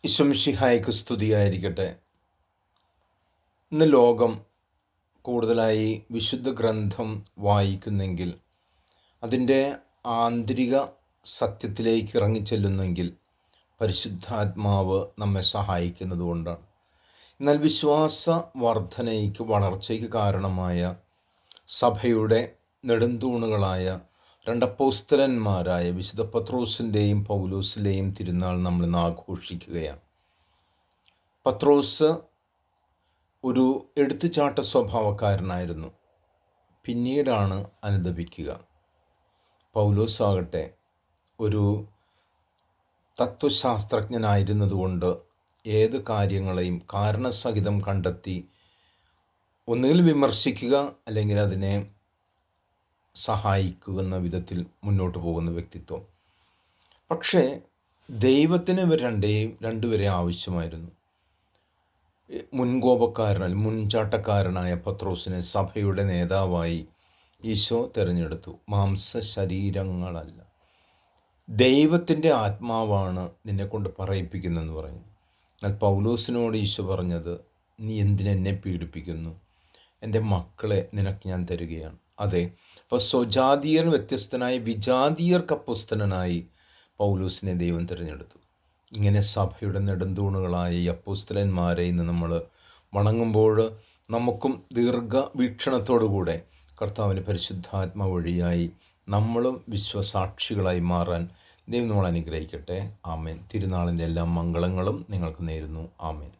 ഈശോമിശിഹായ്ക്ക് സ്തുതിയായിരിക്കട്ടെ. ഇന്ന് ലോകം കൂടുതലായി വിശുദ്ധ ഗ്രന്ഥം വായിക്കുന്നെങ്കിൽ, അതിൻ്റെ ആന്തരിക സത്യത്തിലേക്ക് ഇറങ്ങിച്ചെല്ലുന്നെങ്കിൽ പരിശുദ്ധാത്മാവ് നമ്മെ സഹായിക്കുന്നത് കൊണ്ടാണ്. എന്നാൽ വിശ്വാസ വർധനയ്ക്ക്, വളർച്ചയ്ക്ക് കാരണമായ സഭയുടെ നെടുന്തൂണുകളായ രണ്ടപ്പോസ്തലന്മാരായ വിശുദ്ധ പത്രോസിൻ്റെയും പൗലോസിൻ്റെയും തിരുനാൾ നമ്മൾ ഇന്ന് ആഘോഷിക്കുകയാണ്. പത്രോസ് ഒരു എടുത്തുചാട്ട സ്വഭാവക്കാരനായിരുന്നു. പിന്നീടാണ് അനുദപിക്കുക. പൗലോസ് ആകട്ടെ ഒരു തത്വശാസ്ത്രജ്ഞനായിരുന്നതുകൊണ്ട് ഏത് കാര്യങ്ങളെയും കാരണസഹിതം കണ്ടെത്തി ഒന്നുകിൽ വിമർശിക്കുക അല്ലെങ്കിൽ അതിനെ സഹായിക്കുന്ന വിധത്തിൽ മുന്നോട്ട് പോകുന്ന വ്യക്തിത്വം. പക്ഷേ ദൈവത്തിന് ഇവർ രണ്ടുപേരെ ആവശ്യമായിരുന്നു. മുൻകോപക്കാരനാൽ മുൻചാട്ടക്കാരനായ പത്രോസിനെ സഭയുടെ നേതാവായി ഈശോ തിരഞ്ഞെടുത്തു. മാംസശരീരങ്ങളല്ല, ദൈവത്തിൻ്റെ ആത്മാവാണ് നിന്നെക്കൊണ്ട് പറയിപ്പിക്കുന്നതെന്ന് പറയുന്നു. എന്നാൽ പൗലോസിനോട് ഈശോ പറഞ്ഞത്, നീ എന്തിനെന്നെ പീഡിപ്പിക്കുന്നു? എൻ്റെ മക്കളെ നിനക്ക് ഞാൻ തരികയാണ്. അതെ, അപ്പോൾ സ്വജാതീയർ വ്യത്യസ്തനായി വിജാതീയർക്ക് അപ്പോസ്തലനായി പൗലോസിനെ ദൈവം തിരഞ്ഞെടുത്തു. ഇങ്ങനെ സഭയുടെ നെടുന്തൂണുകളായ ഈ അപ്പോസ്തലന്മാരെ ഇന്ന് നമ്മൾ വണങ്ങുമ്പോൾ നമുക്കും ദീർഘവീക്ഷണത്തോടുകൂടെ കർത്താവിൻ്റെ പരിശുദ്ധാത്മ വഴിയായി നമ്മളും വിശ്വസാക്ഷികളായി മാറാൻ ദൈവം നമ്മൾ അനുഗ്രഹിക്കട്ടെ. ആമേൻ. തിരുനാളിൻ്റെ എല്ലാ മംഗളങ്ങളും നിങ്ങൾക്ക് നേരുന്നു. ആമേൻ.